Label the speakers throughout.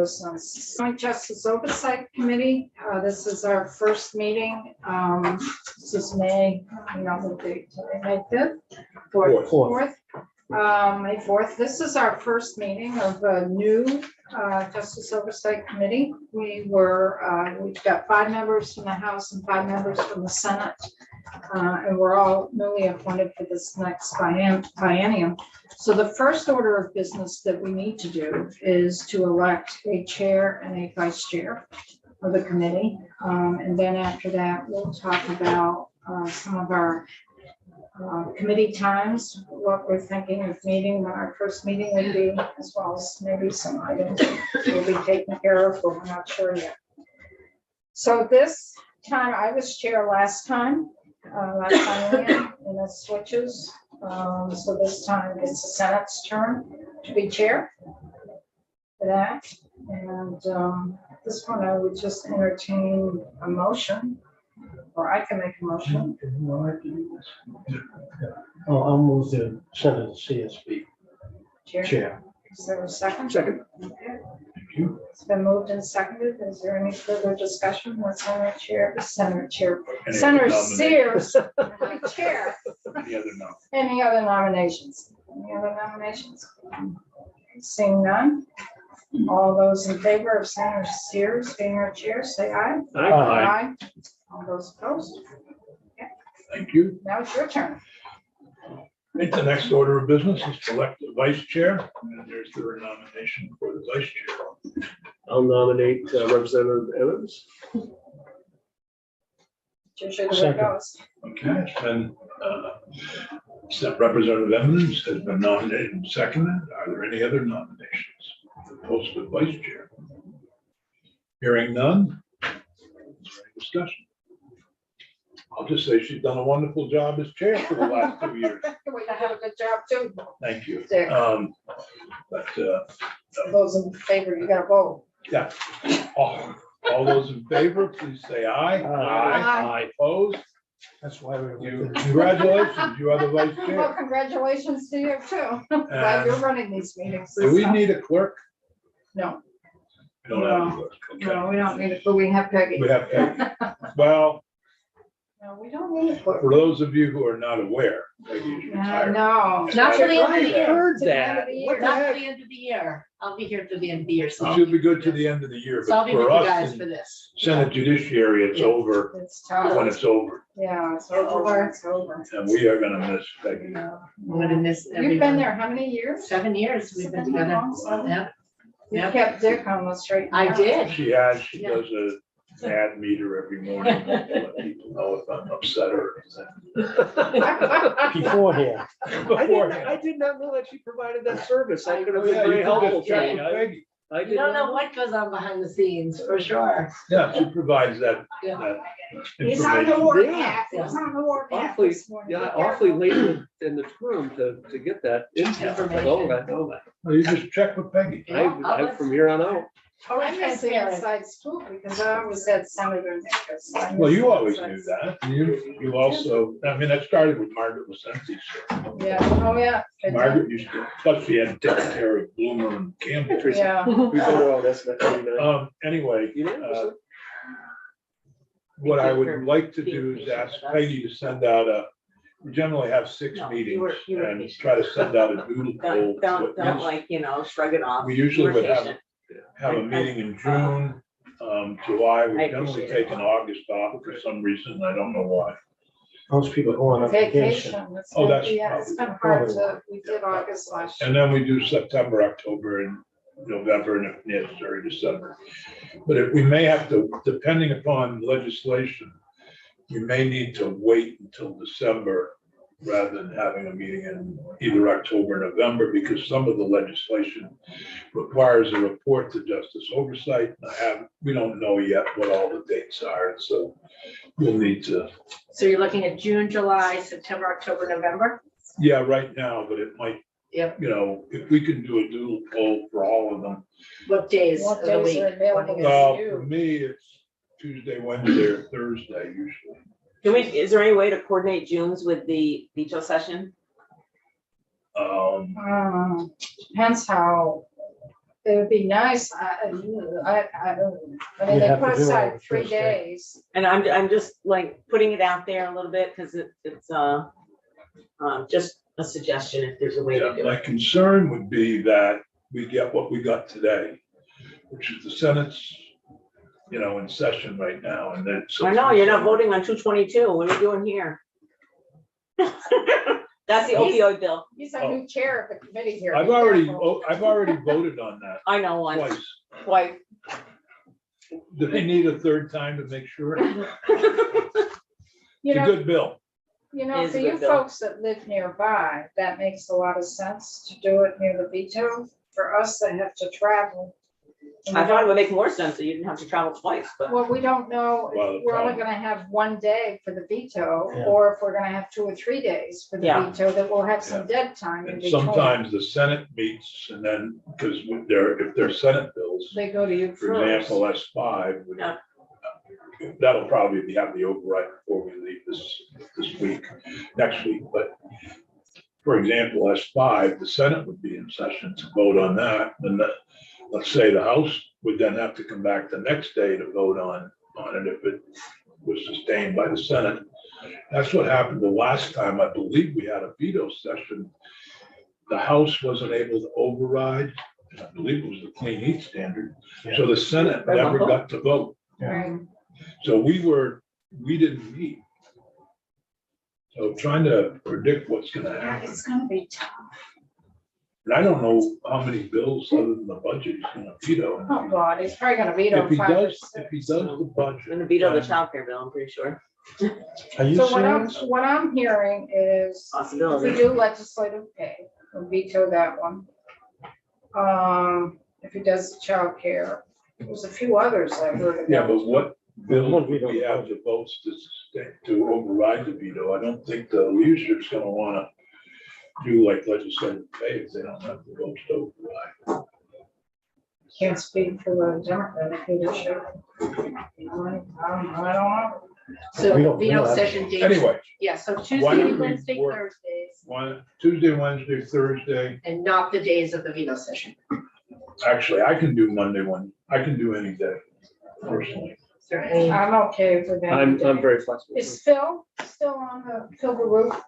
Speaker 1: business. Joint Justice Oversight Committee, this is our first meeting. This is May, the date today, May 5th, 4th. May 4th. This is our first meeting of a new Justice Oversight Committee. We've got 5 members from the House and 5 members from the Senate. And we're all newly appointed for this next biennium. So the first order of business that we need to do is to elect a chair and a vice chair of the committee. And then after that, we'll talk about some of our committee times, what we're thinking of meeting, when our first meeting would be, as well as maybe some items will be taken care of, but we're not sure yet. So this time, I was chair last time. And it switches. So this time it's the Senate's turn to be chair for that. And at this point, I would just entertain a motion, or I can make a motion.
Speaker 2: I'll move the Senate CSB chair.
Speaker 1: Is there a second?
Speaker 2: Second.
Speaker 1: Okay. It's been moved and seconded. Is there any further discussion with Senator Sears, chair? Any other nominations? Any other nominations? Seeing none. All those in favor of Senator Sears being our chair, say aye.
Speaker 2: Aye.
Speaker 1: All those opposed?
Speaker 3: Thank you.
Speaker 1: Now it's your turn.
Speaker 3: The next order of business is to elect the vice chair. And there's their nomination for the vice chair.
Speaker 4: I'll nominate Representative Evans.
Speaker 1: Usually the way it goes.
Speaker 3: Okay, it's been Representative Evans has been nominated and seconded. Are there any other nominations for the post of vice chair? Hearing none. Is there any discussion? I'll just say she's done a wonderful job as chair for the last 2 years.
Speaker 1: We have a good job too.
Speaker 3: Thank you.
Speaker 1: Dick. Those in favor, you gotta vote.
Speaker 3: Yeah. All those in favor, please say aye.
Speaker 1: Aye.
Speaker 3: Opposed?
Speaker 2: That's why we.
Speaker 3: Congratulations, you are the vice
Speaker 1: Well,
Speaker 3: chair.
Speaker 1: congratulations to you too. Glad you're running these meetings.
Speaker 3: Do we need a clerk?
Speaker 1: No,
Speaker 3: We don't have a clerk. Okay.
Speaker 1: no, we don't need it, but we have Peggy.
Speaker 3: We have Peggy. Well,
Speaker 1: No, we don't need it.
Speaker 3: for those of you who are not aware, Peggy is retired.
Speaker 1: No.
Speaker 5: Not till the end of the
Speaker 4: I
Speaker 5: year.
Speaker 4: heard
Speaker 1: To the end of
Speaker 4: that.
Speaker 1: the year.
Speaker 4: What the
Speaker 5: Not
Speaker 4: heck?
Speaker 5: till the end of the year. I'll be here till the end of the year, so.
Speaker 3: It should be good to the end of the year,
Speaker 5: So I'll
Speaker 3: but
Speaker 5: be with
Speaker 3: for
Speaker 5: you
Speaker 3: us
Speaker 5: guys for
Speaker 3: in
Speaker 5: this.
Speaker 3: Senate Judiciary, it's over
Speaker 1: It's tough.
Speaker 3: when it's over.
Speaker 1: Yeah, it's over. It's over.
Speaker 3: And we are gonna miss Peggy.
Speaker 1: No.
Speaker 5: I'm gonna miss
Speaker 1: You've been
Speaker 5: everyone.
Speaker 1: there how many years?
Speaker 5: 7 years we've been together. Yeah,
Speaker 1: You
Speaker 5: Yeah.
Speaker 1: kept Dick on the straight. and
Speaker 5: I
Speaker 1: narrow.
Speaker 5: did.
Speaker 3: She does a ad meter every morning, to let people know if I'm upset or anything.
Speaker 2: Beforehand.
Speaker 4: I did not know that she provided that service. That could have
Speaker 3: Oh,
Speaker 4: been
Speaker 3: yeah,
Speaker 4: very
Speaker 3: you can
Speaker 4: helpful
Speaker 3: just
Speaker 4: to
Speaker 3: check
Speaker 4: me.
Speaker 3: with Peggy.
Speaker 4: I
Speaker 5: You
Speaker 4: did
Speaker 5: don't
Speaker 4: not
Speaker 5: know what goes on behind the scenes, for sure.
Speaker 3: Yeah, she provides that
Speaker 5: Yeah.
Speaker 1: He's on the
Speaker 3: information.
Speaker 1: warpath.
Speaker 4: Yeah.
Speaker 1: He's on the warpath
Speaker 4: Awfully,
Speaker 1: this morning.
Speaker 4: yeah,
Speaker 1: Be
Speaker 4: awfully
Speaker 1: careful.
Speaker 4: late in the term to get that intel.
Speaker 5: Information.
Speaker 4: Oh, I know that.
Speaker 3: Well, you just check with Peggy.
Speaker 4: I from here on out.
Speaker 1: I missed the inside scoop because I always had Senator Nickus. I
Speaker 3: Well,
Speaker 1: missed
Speaker 3: you
Speaker 1: the
Speaker 3: always
Speaker 1: inside
Speaker 3: knew that. You also, I mean, that started with Margaret Lucente.
Speaker 1: scoop. Yeah, oh, yeah. It did.
Speaker 3: Margaret used to, plus she had to take care of Bloomer and Campbell.
Speaker 1: Yeah.
Speaker 4: We go around, that's not really nice.
Speaker 3: Anyway,
Speaker 4: You know,
Speaker 3: what I would like to do is ask Peggy to send out we generally have 6
Speaker 6: No,
Speaker 3: meetings
Speaker 6: you were
Speaker 3: and
Speaker 6: patient.
Speaker 3: try to send out a doodle poll.
Speaker 6: Don't like, shrug it off.
Speaker 3: We usually
Speaker 6: You were
Speaker 3: would have
Speaker 6: patient.
Speaker 3: a meeting in June, July. We
Speaker 6: I
Speaker 3: generally
Speaker 6: appreciate
Speaker 3: take an August off for some reason. I don't know why.
Speaker 2: Most people go on vacation.
Speaker 1: Vacation. It's
Speaker 3: Oh,
Speaker 1: been-
Speaker 3: that's
Speaker 1: Yeah, it's been hard
Speaker 2: probably
Speaker 1: to, we did August last year.
Speaker 3: And then we do September, October, and November, and if necessary, December. But if we may have to, depending upon legislation, we may need to wait until December rather than having a meeting in either October or November, because some of the legislation requires a report to Justice Oversight. We don't know yet what all the dates are, so we'll need to,
Speaker 5: So you're looking at June, July, September, October, November?
Speaker 3: yeah, right now, but it might,
Speaker 5: Yep.
Speaker 3: if we can do a doodle poll for all of them.
Speaker 5: What days
Speaker 1: What
Speaker 5: of the
Speaker 1: days
Speaker 5: week?
Speaker 1: are available?
Speaker 3: Well,
Speaker 1: you.
Speaker 3: for me, it's Tuesday, Wednesday, or Thursday usually.
Speaker 6: Is there any way to coordinate June's with the veto session?
Speaker 1: Depends how It would be nice, I mean,
Speaker 2: You
Speaker 1: they
Speaker 2: have
Speaker 1: put
Speaker 2: to do it
Speaker 1: aside
Speaker 2: on the
Speaker 1: 3
Speaker 2: first day.
Speaker 1: days.
Speaker 6: And I'm just like putting it out there a little bit because it's just a suggestion if there's a way to
Speaker 3: Yeah,
Speaker 6: do
Speaker 3: my
Speaker 6: it.
Speaker 3: concern would be that we get what we got today, which is the Senate's, in session right now, and then.
Speaker 6: I know, you're not voting on 222. What are you doing here? That's the opioid bill.
Speaker 1: He's a new chair of the committee here.
Speaker 3: I've
Speaker 1: Be
Speaker 3: already,
Speaker 1: careful.
Speaker 3: I've already voted on that
Speaker 6: I know one,
Speaker 3: twice.
Speaker 6: twice.
Speaker 3: Do we need a third time to make sure?
Speaker 1: You
Speaker 3: It's a
Speaker 1: know,
Speaker 3: good bill.
Speaker 6: Is
Speaker 1: for
Speaker 6: a
Speaker 1: you
Speaker 6: good bill.
Speaker 1: folks that live nearby, that makes a lot of sense to do it near the veto. For us that have to travel. and we
Speaker 6: I thought it
Speaker 1: don't-
Speaker 6: would make more sense that you didn't have to travel twice, but
Speaker 1: Well, we don't know,
Speaker 3: Well,
Speaker 1: if
Speaker 3: the
Speaker 1: we're only
Speaker 3: problem-
Speaker 1: gonna have 1 day for the veto,
Speaker 2: Yeah.
Speaker 1: or if we're gonna have 2 or 3 days for the
Speaker 6: Yeah.
Speaker 1: veto, that we'll have some dead time in
Speaker 3: And
Speaker 1: between.
Speaker 3: sometimes the Senate meets and then, because if they're Senate bills,
Speaker 1: They go to you
Speaker 3: for
Speaker 1: first.
Speaker 3: example, S5,
Speaker 6: Yeah.
Speaker 3: that'll probably have the override before we leave this week, next week, but for example, S5, the Senate would be in session to vote on that, and let's say the House would then have to come back the next day to vote on it if it was sustained by the Senate. That's what happened the last time, I believe we had a veto session. The House wasn't able to override, I believe it was the Clean Heat Standard, so the Senate
Speaker 6: Right,
Speaker 3: never
Speaker 6: one vote.
Speaker 3: got to vote.
Speaker 1: Right.
Speaker 3: So we didn't meet. So trying to predict what's gonna
Speaker 1: Yeah,
Speaker 3: happen,
Speaker 1: it's gonna be tough.
Speaker 3: and I don't know how many bills other than the budget he's gonna veto.
Speaker 1: Oh, God, he's probably gonna veto
Speaker 3: If he
Speaker 1: 5 or
Speaker 3: does,
Speaker 1: 6.
Speaker 3: if he does the
Speaker 6: I'm
Speaker 3: budget.
Speaker 6: gonna veto the
Speaker 3: then-
Speaker 6: childcare bill, I'm pretty sure.
Speaker 2: Are you
Speaker 1: So
Speaker 2: serious?
Speaker 1: what I'm hearing is, if we
Speaker 6: Possibility.
Speaker 1: do legislative pay, we'll veto that one. If he does childcare, there's a few others I've heard
Speaker 3: Yeah,
Speaker 1: about.
Speaker 3: but what bill
Speaker 2: Won't
Speaker 3: would
Speaker 2: veto
Speaker 3: we
Speaker 2: the
Speaker 3: have the votes to override the veto? I don't think the leadership's gonna wanna do like legislative pay if they don't have the votes to override.
Speaker 1: Can't speak for the Democratic leadership. I don't know.
Speaker 5: So
Speaker 2: We don't-
Speaker 5: veto
Speaker 2: no,
Speaker 5: session dates.
Speaker 3: Anyway,
Speaker 5: Yeah, so
Speaker 3: Why
Speaker 5: Tuesday,
Speaker 3: don't we
Speaker 5: Wednesday,
Speaker 3: work-
Speaker 5: Thursdays,
Speaker 3: Tuesday, Wednesday, Thursday,
Speaker 5: and not the days of the veto session.
Speaker 3: actually, I can do Monday I can do any day personally.
Speaker 5: Is there any?
Speaker 1: I'm okay with that.
Speaker 4: I'm very flexible.
Speaker 1: Is Phil still on Phil Baruch?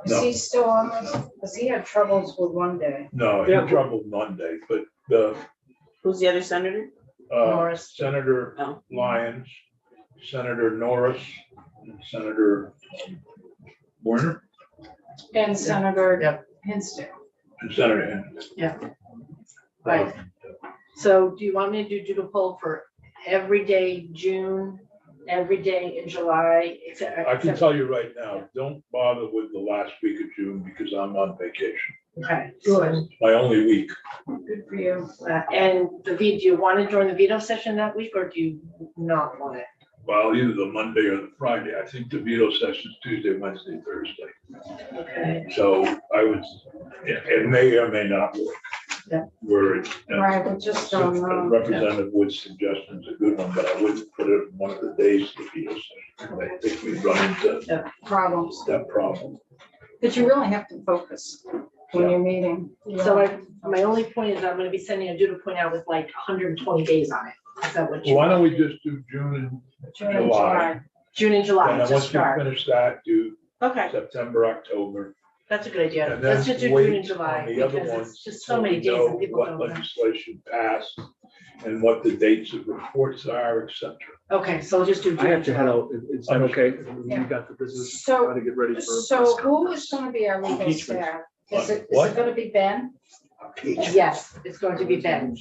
Speaker 1: Is
Speaker 3: No.
Speaker 1: he still on this? Because he had troubles with 1 day.
Speaker 3: No, he
Speaker 4: Yeah.
Speaker 3: troubled Monday, but the
Speaker 6: Who's the other senator?
Speaker 5: Norris.
Speaker 3: Senator
Speaker 6: Oh.
Speaker 3: Lyons, Senator Norris, and Senator Warner,
Speaker 1: And Senator
Speaker 5: Yep.
Speaker 1: Hinsdale.
Speaker 3: and Senator Henry.
Speaker 5: Right. So do you want me to do the poll for every day June, every day in July?
Speaker 3: I can tell you right now, don't bother with the last week of June because I'm on vacation.
Speaker 5: Okay, good.
Speaker 3: My only week.
Speaker 1: Good for you.
Speaker 5: And the veto, do you want it during the veto session that week or do you not want it?
Speaker 3: Well, either the Monday or the Friday. I think the veto session's Tuesday, Wednesday, Thursday.
Speaker 5: Okay.
Speaker 3: So I would, it may or may not work.
Speaker 5: Yeah.
Speaker 3: Where
Speaker 1: Right, we just don't know.
Speaker 3: Representative Wood's suggestion is a good one, but I wouldn't put it one of the days of the veto session. I think we run into
Speaker 1: Problems.
Speaker 3: that problem.
Speaker 1: But you really have to focus when you're meeting.
Speaker 5: So my only point is I'm gonna be sending a doodle point out with like 120 days on it. Is that what you?
Speaker 3: Why don't we just do June and
Speaker 1: June and
Speaker 3: July?
Speaker 5: June and July
Speaker 3: And then
Speaker 5: to
Speaker 3: once you
Speaker 5: start.
Speaker 3: finish that, do
Speaker 5: Okay,
Speaker 3: September, October.
Speaker 5: that's a good idea.
Speaker 3: And
Speaker 5: Let's
Speaker 3: then
Speaker 5: just do June
Speaker 3: wait
Speaker 5: and July
Speaker 3: on the other
Speaker 5: because
Speaker 3: ones
Speaker 5: it's just
Speaker 3: till
Speaker 5: so many
Speaker 3: we
Speaker 5: days
Speaker 3: know
Speaker 5: and people
Speaker 3: what
Speaker 5: don't know.
Speaker 3: legislation passed and what the dates of reports are, et cetera.
Speaker 5: Okay, so we'll just do.
Speaker 4: I
Speaker 5: June
Speaker 4: have
Speaker 5: and
Speaker 4: to
Speaker 5: July.
Speaker 4: head out. Is that okay? We
Speaker 1: Yeah.
Speaker 4: got the business,
Speaker 1: So-
Speaker 4: trying to get ready for.
Speaker 1: So who is gonna be our legal
Speaker 4: Impeachment.
Speaker 1: staff? Is it
Speaker 3: What?
Speaker 1: gonna be Ben?
Speaker 5: Yes, it's going to be Ben.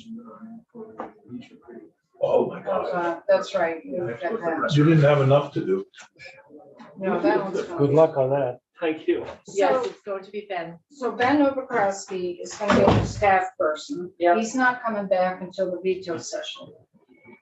Speaker 3: Oh, my God.
Speaker 1: That's right. You've got that.
Speaker 3: You didn't have enough to do.
Speaker 1: No, that one's
Speaker 2: Good
Speaker 1: fine.
Speaker 2: luck on that.
Speaker 4: Thank you.
Speaker 5: Yes,
Speaker 1: So,
Speaker 5: it's going to be Ben.
Speaker 1: so Ben Oberkowski is gonna be a staff person.
Speaker 5: Yeah.
Speaker 1: He's not coming back until the veto session.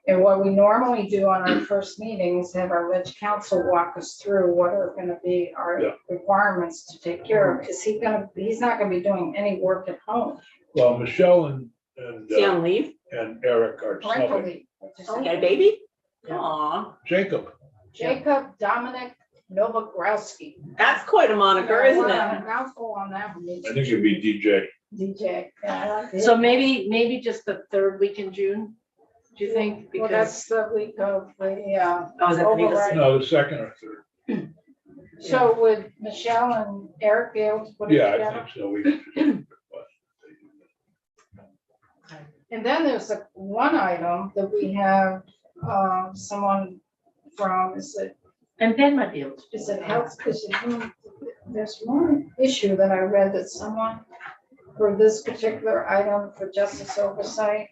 Speaker 1: And what we normally do on our first meeting is have our leg counsel walk us through what are gonna be our
Speaker 3: Yeah.
Speaker 1: requirements to take care of. Is he gonna, he's not gonna be doing any work at home.
Speaker 3: Well, Michelle and
Speaker 6: Is he on leave?
Speaker 3: Eric are
Speaker 1: Parental
Speaker 3: subbing.
Speaker 1: leave.
Speaker 6: Oh, he got a baby?
Speaker 5: Yeah.
Speaker 6: Aw,
Speaker 3: Jacob,
Speaker 1: Jacob Dominic Novogrowski.
Speaker 6: that's quite a moniker, isn't it?
Speaker 1: Mouthful on that one.
Speaker 3: I think it'd be DJ.
Speaker 1: DJ. Yeah,
Speaker 5: So maybe just the third week in June, do you think?
Speaker 1: well,
Speaker 5: Because,
Speaker 1: that's the week of the,
Speaker 5: oh, is that the week of-
Speaker 1: override.
Speaker 3: No, the second or third.
Speaker 1: So would Michelle and Eric be able to put it
Speaker 3: Yeah, I
Speaker 1: together?
Speaker 3: think so. We could just request
Speaker 1: And then there's a one item that we have, someone from,
Speaker 5: and Ben might be able to.
Speaker 1: is it health, there's one issue that I read that someone, for this particular item for justice oversight,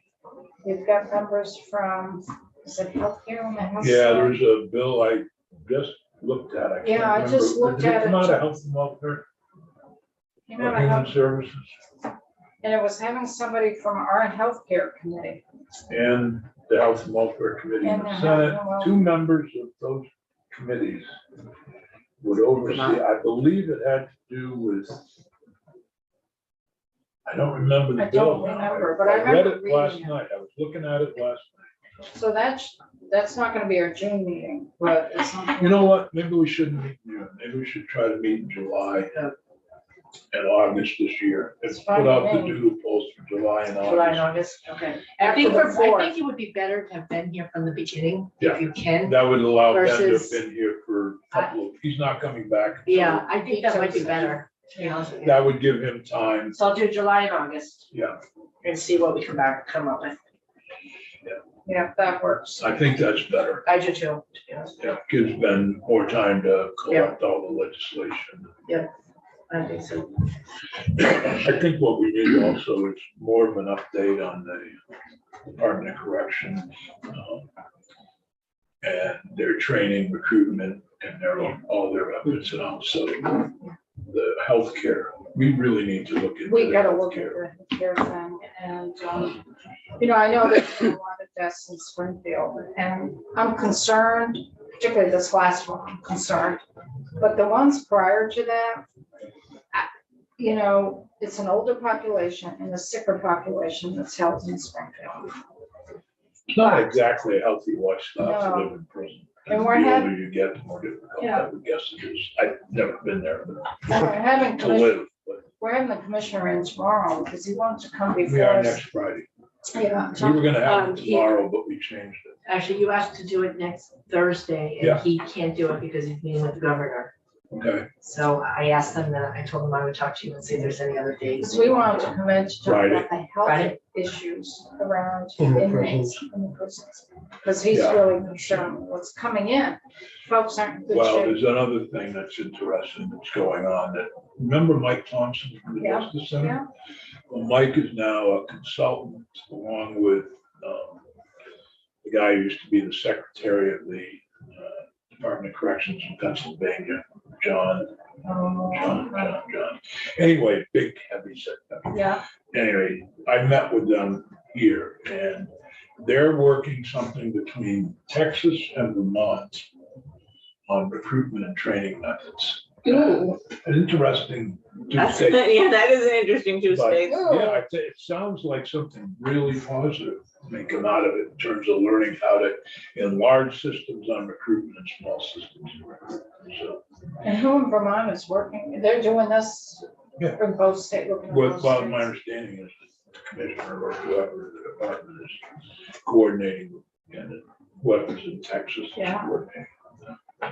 Speaker 1: you've got members from, is it healthcare and the health?
Speaker 3: Yeah, there's a bill I just looked at. can't
Speaker 1: Yeah, I just
Speaker 3: remember.
Speaker 1: looked
Speaker 3: Did it
Speaker 1: at it
Speaker 3: come out
Speaker 1: too.
Speaker 3: of Health and Welfare
Speaker 1: You know,
Speaker 3: or
Speaker 1: I
Speaker 3: Human
Speaker 1: have-
Speaker 3: Services
Speaker 1: and it was having somebody from our healthcare committee.
Speaker 3: and the Health and Welfare Committee in
Speaker 1: And the
Speaker 3: the
Speaker 1: Health
Speaker 3: Senate.
Speaker 1: and Welfare.
Speaker 3: Two members of those committees would oversee. I believe it had to do with, I don't remember the
Speaker 1: I
Speaker 3: bill.
Speaker 1: don't
Speaker 3: now.
Speaker 1: remember, but I
Speaker 3: read
Speaker 1: remember
Speaker 3: it last
Speaker 1: reading it.
Speaker 3: night. I was looking at it last night.
Speaker 1: So that's not gonna be our June meeting, but it's something.
Speaker 3: You know what? Maybe we shouldn't meet in June. Maybe we should try to meet in July and August this year.
Speaker 1: It's
Speaker 3: Put
Speaker 1: fine
Speaker 3: out
Speaker 1: with
Speaker 3: the
Speaker 1: me.
Speaker 3: doodle polls for July and
Speaker 5: July and
Speaker 3: August.
Speaker 5: August, okay. I think,
Speaker 1: After the
Speaker 5: I
Speaker 1: fourth.
Speaker 5: think it would be better to have been here from the beginning,
Speaker 3: Yeah.
Speaker 5: if you can.
Speaker 3: That would allow Ben to have
Speaker 5: Versus-
Speaker 3: been here for a couple of, he's not coming back. until-
Speaker 5: Yeah, I think that might be better, to be honest with you.
Speaker 3: That would give him time.
Speaker 5: So I'll do July and August
Speaker 3: Yeah,
Speaker 5: and see what we come up with.
Speaker 1: Yeah, that works.
Speaker 3: I think that's better.
Speaker 5: I do too, to be honest.
Speaker 3: Yeah, gives Ben more time to collect all the legislation.
Speaker 5: I think so.
Speaker 3: I think what we need also is more of an update on the Department of Correction. And their training, recruitment, and all their efforts, and also the healthcare. We really need to look into.
Speaker 1: We
Speaker 3: the
Speaker 1: gotta look at
Speaker 3: healthcare.
Speaker 1: the care thing and, you know, I know there's been a lot of deaths in Springfield and I'm concerned, particularly this last one, I'm concerned. But the ones prior to that, you know, it's an older population and a sicker population that's held in Springfield.
Speaker 3: It's not exactly a healthy lifestyle to
Speaker 1: No.
Speaker 3: live in prison.
Speaker 1: And we're
Speaker 3: The
Speaker 1: having-
Speaker 3: older you get, the more difficult
Speaker 1: Yeah.
Speaker 3: I would guess it is. I've never been there, but
Speaker 1: And we're having,
Speaker 3: to live, but
Speaker 1: we're having the commissioner in tomorrow because he wants to come
Speaker 3: we
Speaker 1: before
Speaker 3: are
Speaker 1: us.
Speaker 3: next Friday.
Speaker 1: Yeah.
Speaker 3: We were gonna have it
Speaker 5: He-
Speaker 3: tomorrow, but we changed it.
Speaker 5: Actually, you asked to do it next Thursday,
Speaker 3: Yeah.
Speaker 5: and he can't do it because he's meeting with the governor.
Speaker 3: Okay,
Speaker 5: So I asked them that, I told him I would talk to you and see if there's any other days.
Speaker 1: Because we wanted to come in to talk
Speaker 3: Friday.
Speaker 1: about the health
Speaker 5: Friday.
Speaker 1: issues around
Speaker 2: In the
Speaker 1: inmates in the prisons. Because he's
Speaker 3: Yeah.
Speaker 1: really concerned with what's coming in. Folks aren't in good
Speaker 3: well,
Speaker 1: shape.
Speaker 3: there's another thing that's interesting that's going on that, remember Mike Thompson from the
Speaker 1: Yeah,
Speaker 3: Justice Center?
Speaker 1: yeah.
Speaker 3: Well, Mike is now a consultant along with the guy who used to be the secretary of the Department of Corrections in Pennsylvania, John. Anyway, big heavy set.
Speaker 1: Yeah,
Speaker 3: Anyway, I met with them here and they're working something between Texas and Vermont on recruitment and training methods.
Speaker 1: Ooh.
Speaker 3: An interesting. two
Speaker 6: That's,
Speaker 3: states.
Speaker 6: yeah, that is an interesting two
Speaker 3: But,
Speaker 6: states.
Speaker 3: yeah, it sounds like something really positive may come out of it in terms of learning how to enlarge systems on recruitment and small systems. on recruitment. So,
Speaker 1: and who in Vermont is working? They're doing this
Speaker 3: Yeah.
Speaker 1: from both states.
Speaker 3: well, my understanding is that the commissioner or whoever the department is coordinating and whoever's in Texas is
Speaker 1: Yeah.
Speaker 3: coordinating.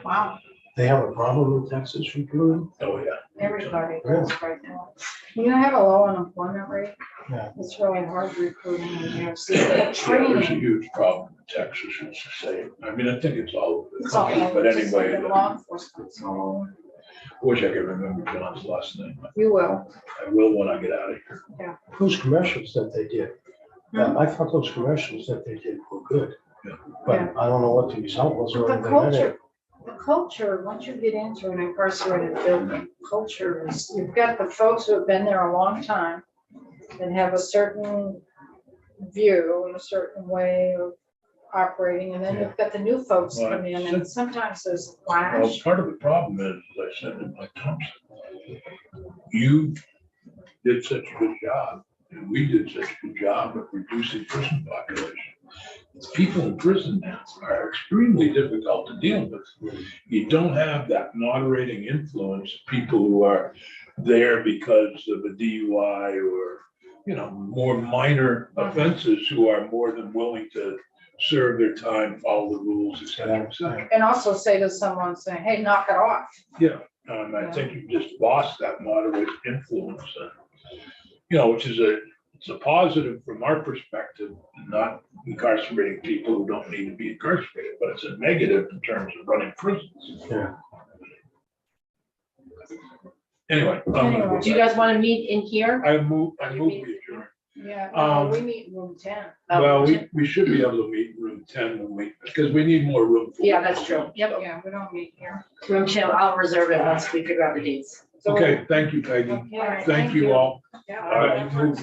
Speaker 1: Wow,
Speaker 2: They have a problem in Texas recruiting?
Speaker 3: Oh, yeah.
Speaker 1: everybody does right now. You have a low unemployment rate.
Speaker 2: Yeah.
Speaker 1: It's really hard recruiting in New York City.
Speaker 3: Yeah, there's a
Speaker 1: Training.
Speaker 3: huge problem in Texas, it's the same. I mean, I think it's all over the
Speaker 1: It's all
Speaker 3: country,
Speaker 1: over,
Speaker 3: but
Speaker 1: just like
Speaker 3: anyway,
Speaker 1: in law enforcement. it's all over.
Speaker 3: wish I could remember John's last name.
Speaker 1: You will.
Speaker 3: I will when I get out of here.
Speaker 2: Those commercials that they did, I thought those commercials that they did were good.
Speaker 3: Yeah.
Speaker 2: But
Speaker 1: Yeah.
Speaker 2: I don't know what the result was or
Speaker 1: The
Speaker 2: anything in it.
Speaker 1: culture, once you get into an incarcerated building, culture is, you've got the folks who have been there a long time and have a certain view and a certain way of operating, and then you've got the new folks
Speaker 3: Well,
Speaker 1: come in, and sometimes there's a
Speaker 3: Well,
Speaker 1: clash.
Speaker 3: part of the problem is, as I said to Mike Thompson, you did such a good job, and we did such a good job of reducing prison population. People in prison now are extremely difficult to deal with. You don't have that moderating influence, people who are there because of a DUI or, more minor offenses who are more than willing to serve their time, follow the rules, et cetera, et cetera.
Speaker 1: And also say to someone, saying, hey, knock it off.
Speaker 3: I think you just lost that moderate influence, which is it's a positive from our perspective, not incarcerating people who don't need to be incarcerated, but it's a negative in terms of running prisons.
Speaker 2: Yeah.
Speaker 3: Anyway. I'm gonna go
Speaker 5: Do you
Speaker 3: back.
Speaker 5: guy want to meet in here?
Speaker 3: I move we adjourn.
Speaker 1: Yeah,
Speaker 3: Um,
Speaker 1: we meet in room 10.
Speaker 3: Well, we should be able to meet in room 10 because we need more room. for-
Speaker 5: Yeah, that's true. Yep.
Speaker 1: Yeah, we don't meet here.
Speaker 5: Room 2, I'll reserve it once we figure out the dates.
Speaker 1: So-
Speaker 3: Okay, thank you, Peggy.
Speaker 1: Okay,
Speaker 3: Thank you all.
Speaker 1: Yeah.
Speaker 3: All right, move